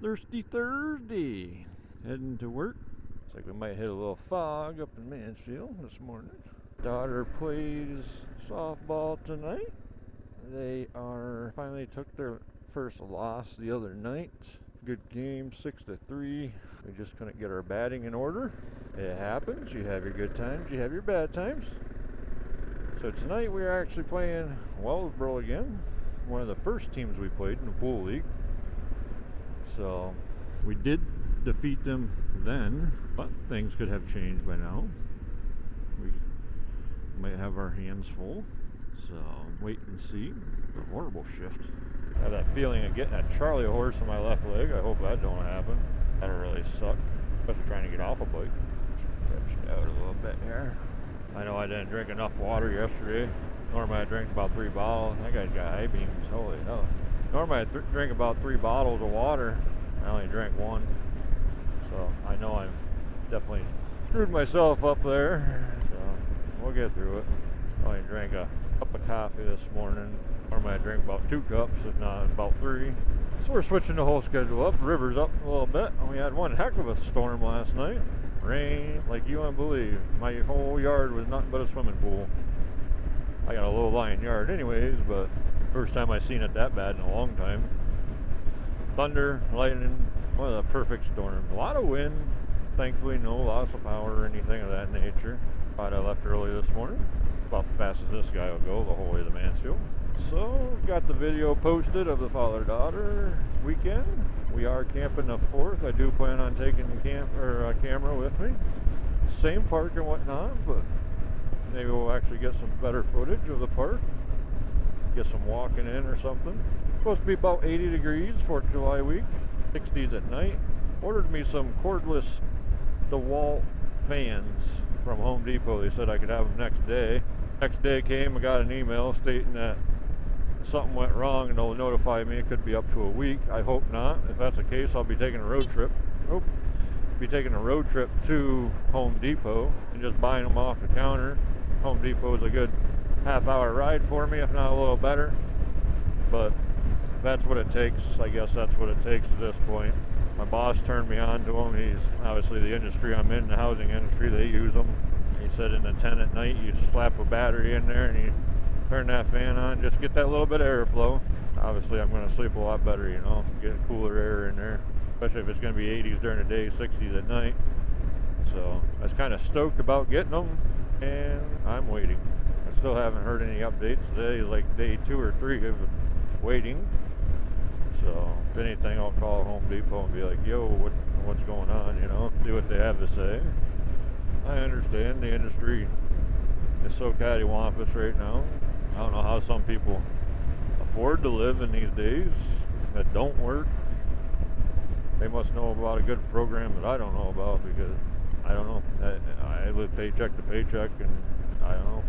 Thirsty Thursday. Heading to work. Looks like we might hit a little fog up in Mansfield this morning. Daughter plays softball tonight. They finally took their first loss the other night. Good game, 6-3. We just couldn't get our batting in order. It happens. You have your good times, you have your bad times. So tonight we are actually playing Wellsboro again. One of the first teams we played in the pool league. So we did defeat them then, but things could have changed by now. We might have our hands full. So wait and see. A horrible shift. I have that feeling of getting a Charlie horse on my left leg. I hope that don't happen. That'll really suck. Especially trying to get off a bike. Stretched out a little bit here. I know I didn't drink enough water yesterday. Normally I drink about 3 bottles. That guy's got high beams. Holy hell. Normally I drink about 3 bottles of water. I only drank 1. So I know I'm definitely screwed myself up there. So we'll get through it. I only drank a cup of coffee this morning. Normally I drink about 2 cups, if not about 3. So we're switching the whole schedule up. River's up a little bit. We had one heck of a storm last night. Rain like you wouldn't believe. My whole yard was nothing but a swimming pool. I got a low-lying yard anyways, but first time I seen it that bad in a long time. Thunder, lightning, one of the perfect storms. A lot of wind, thankfully no loss of power or anything of that nature. Thought I left early this morning, about the fastest this guy will go the whole way to Mansfield. So, got the video posted of the father-daughter weekend. We are camping the 4th. I do plan on taking a camera with me. Same park and whatnot, but maybe we'll actually get some better footage of the park. Get some walking in or something. Supposed to be about 80 degrees 4th of July week. 60s at night. Ordered me some cordless DeWalt fans from Home Depot. They said I could have them next day. Next day came, I got an email stating that something went wrong and they'll notify me. It could be up to a week. I hope not. If that's the case, I'll be taking a road trip. Be taking a road trip to Home Depot and just buying them off the counter. Home Depot is a good half-hour ride for me, if not a little better. But if that's what it takes, I guess that's what it takes at this point. My boss turned me on to them. He's obviously the industry I'm in, the housing industry, they use them. He said in the 10 at night, you slap a battery in there and you turn that fan on, just get that little bit of airflow. Obviously I'm going to sleep a lot better, you know, get cooler air in there. Especially if it's going to be 80s during the day, 60s at night. So I was kind of stoked about getting them, and I'm waiting. I still haven't heard any updates. Today is like day 2 or 3 of waiting. So if anything, I'll call Home Depot and be like, yo, what's going on, you know, see what they have to say. I understand the industry is so cattywampus right now. I don't know how some people afford to live in these days that don't work. They must know about a good program that I don't know about, because I don't know. I live paycheck to paycheck, and I don't know.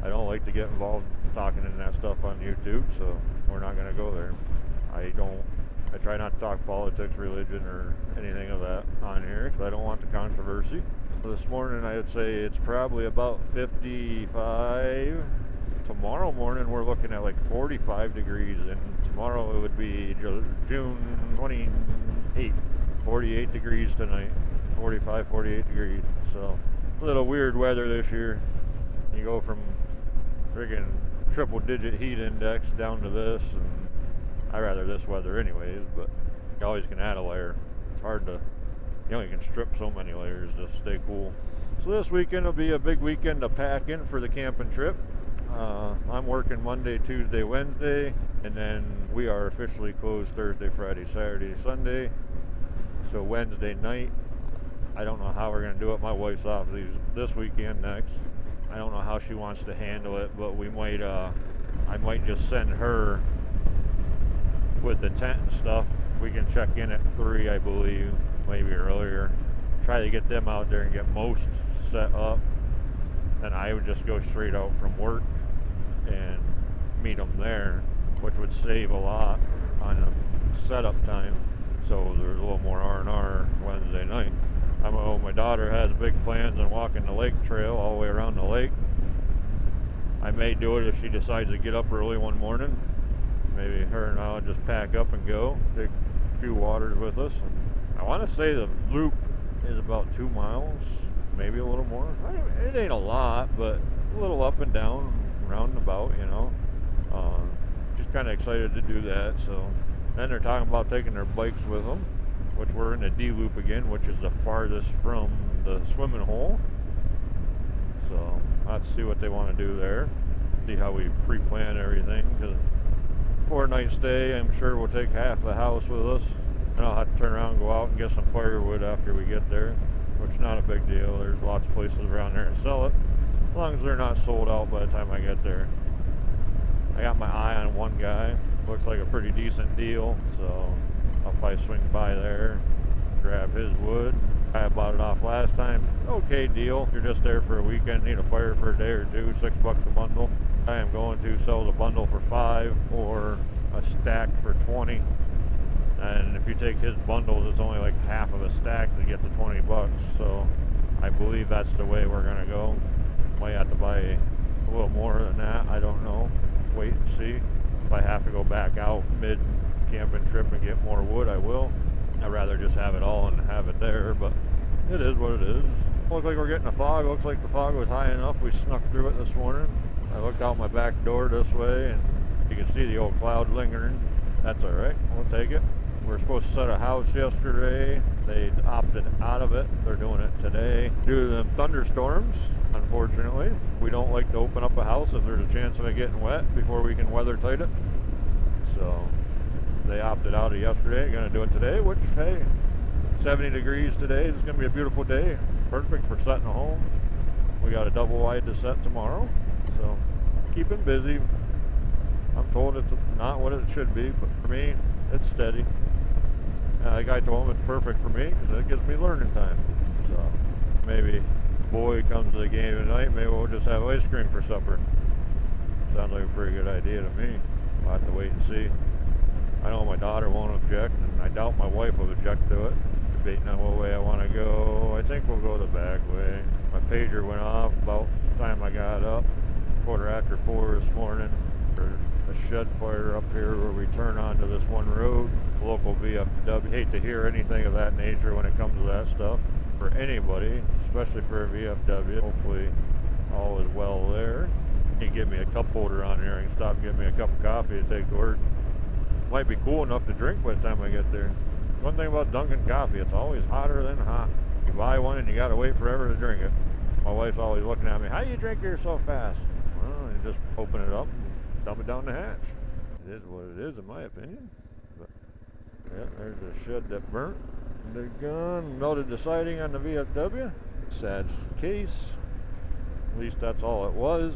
I don't like to get involved talking in that stuff on YouTube, so we're not going to go there. I try not to talk politics, religion, or anything of that on here, because I don't want the controversy. This morning I'd say it's probably about 55. Tomorrow morning we're looking at like 45 degrees, and tomorrow it would be June 28th. 48 degrees tonight. 45, 48 degrees. So a little weird weather this year. You go from friggin' triple digit heat index down to this, and I rather this weather anyways, but you always can add a layer. It's hard to, you only can strip so many layers to stay cool. So this weekend will be a big weekend to pack in for the camping trip. I'm working Monday, Tuesday, Wednesday, and then we are officially closed Thursday, Friday, Saturday, Sunday. So Wednesday night, I don't know how we're going to do it. My wife's off this weekend next. I don't know how she wants to handle it, but we might, I might just send her with the tent and stuff. We can check in at 3, I believe, maybe earlier. Try to get them out there and get most set up. Then I would just go straight out from work and meet them there, which would save a lot on the setup time. So there's a little more R&R Wednesday night. My daughter has big plans on walking the lake trail all the way around the lake. I may do it if she decides to get up early one morning. Maybe her and I'll just pack up and go. Take a few waters with us. And I want to say the loop is about 2 miles, maybe a little more. It ain't a lot, but a little up and down, round and about, you know. Just kind of excited to do that. So then they're talking about taking their bikes with them, which we're in the D loop again, which is the farthest from the swimming hole. So let's see what they want to do there. See how we pre-plan everything. Because 4-night stay, I'm sure we'll take half the house with us. And I'll have to turn around and go out and get some firewood after we get there, which is not a big deal. There's lots of places around there to sell it, as long as they're not sold out by the time I get there. I got my eye on one guy. Looks like a pretty decent deal, so I'll probably swing by there, grab his wood. I bought it off last time. Okay deal. You're just there for a weekend, need a fire for a day or two, $6 a bundle. I am going to sell the bundle for $5 or a stack for $20. And if you take his bundles, it's only like half of a stack to get the $20. So I believe that's the way we're gonna go. Might have to buy a little more than that. I don't know. Wait and see. If I have to go back out mid camping trip and get more wood, I will. I'd rather just have it all and have it there, but it is what it is. Looks like we're getting a fog. Looks like the fog was high enough. We snuck through it this morning. I looked out my back door this way and you can see the old cloud lingering. That's all right. We'll take it. We were supposed to set a house yesterday. They opted out of it. They're doing it today due to them thunderstorms. Unfortunately, we don't like to open up a house if there's a chance of it getting wet before we can weather tight it. So they opted out of yesterday. Going to do it today, which, hey, 70 degrees today. It's going to be a beautiful day. Perfect for setting a home. We got a double wide to set tomorrow. So keeping busy. I'm told it's not what it should be, but for me, it's steady. Like I told him, it's perfect for me because it gives me learning time. So maybe boy comes to the game tonight, maybe we'll just have ice cream for supper. Sounds like a pretty good idea to me. We'll have to wait and see. I know my daughter won't object, and I doubt my wife will object to it. Debating on what way I want to go. I think we'll go the back way. My pager went off about the time I got up, 4:15 this morning. A shed fire up here where we turn onto this one road. Local VFW. Hate to hear anything of that nature when it comes to that stuff. For anybody, especially for a VFW. Hopefully all is well there. You give me a cup holder on here and stop and get me a cup of coffee to take to work. Might be cool enough to drink by the time I get there. One thing about Dunkin' coffee, it's always hotter than hot. You buy one and you gotta wait forever to drink it. My wife's always looking at me, how you drink yours so fast? Well, you just open it up and dump it down the hatch. It is what it is in my opinion. But yeah, there's a shed that burnt. They're gone. Melted the siding on the VFW. Sad case. At least that's all it was.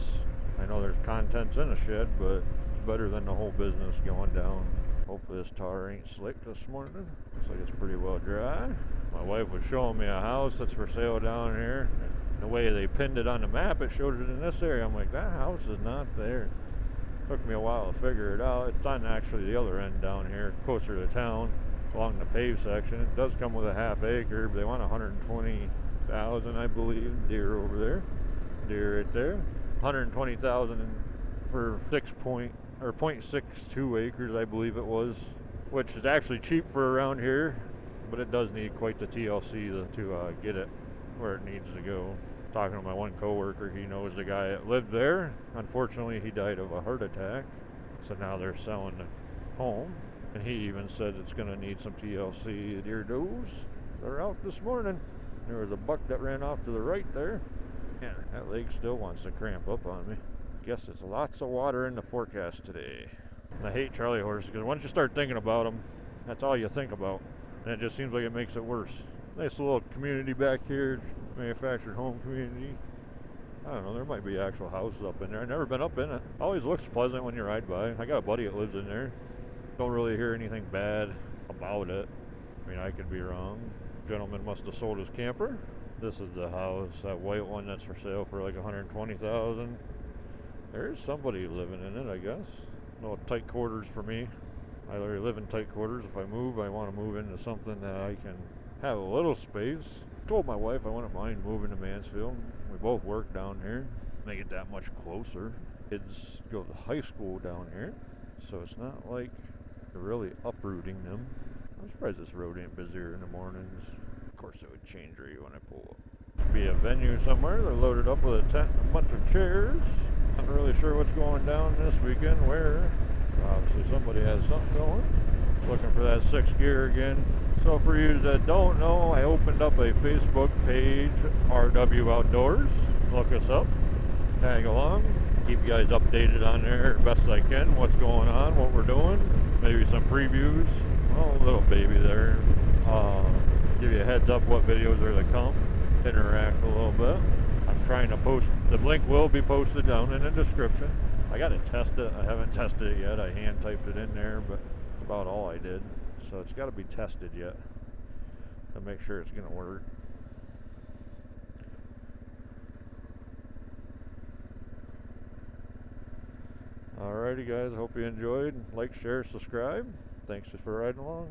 I know there's contents in a shed, but it's better than the whole business going down. Hopefully this tar ain't slick this morning. Looks like it's pretty well dry. My wife was showing me a house that's for sale down here. The way they pinned it on the map, it showed it in this area. I'm like, that house is not there. Took me a while to figure it out. It's on actually the other end down here, closer to town, along the paved section. It does come with a half acre, but they want 120,000, I believe. Deer over there. Deer right there. 120,000 for 0.62 acres, I believe it was, which is actually cheap for around here, but it does need quite the TLC to get it where it needs to go. Talking to my one coworker, he knows the guy that lived there. Unfortunately, he died of a heart attack, so now they're selling the home, and he even said it's going to need some TLC. Deer does. They're out this morning. There was a buck that ran off to the right there. Yeah, that lake still wants to cramp up on me. Guess it's lots of water in the forecast today. And I hate Charlie horses because once you start thinking about them, that's all you think about. And it just seems like it makes it worse. Nice little community back here, manufactured home community. I don't know, there might be actual houses up in there. I've never been up in it. Always looks pleasant when you ride by. I got a buddy that lives in there. Don't really hear anything bad about it. I mean, I could be wrong. Gentleman must have sold his camper. This is the house, that white one that's for sale for like 120,000. There's somebody living in it, I guess. No tight quarters for me. I already live in tight quarters. If I move, I want to move into something that I can have a little space. Told my wife I wouldn't mind moving to Mansfield. We both work down here. Make it that much closer. Kids go to high school down here, so it's not like they're really uprooting them. I'm surprised this road ain't busier in the mornings. Of course it would change rate when I pull up. Must be a venue somewhere. They're loaded up with a tent and a bunch of chairs. Not really sure what's going down this weekend, where. Obviously somebody has something going. Looking for that 6th gear again. So for you that don't know, I opened up a Facebook page, RW Outdoors. Look us up, tag along, keep you guys updated on there best I can, what's going on, what we're doing, maybe some previews. Oh, little baby there. Give you a heads up what videos are to come, interact a little bit. I'm trying to post, the link will be posted down in the description. I gotta test it, I haven't tested it yet, I hand typed it in there, but that's about all I did. So it's gotta be tested yet to make sure it's gonna work. Alrighty guys, hope you enjoyed. Like, share, subscribe. Thanks for riding along.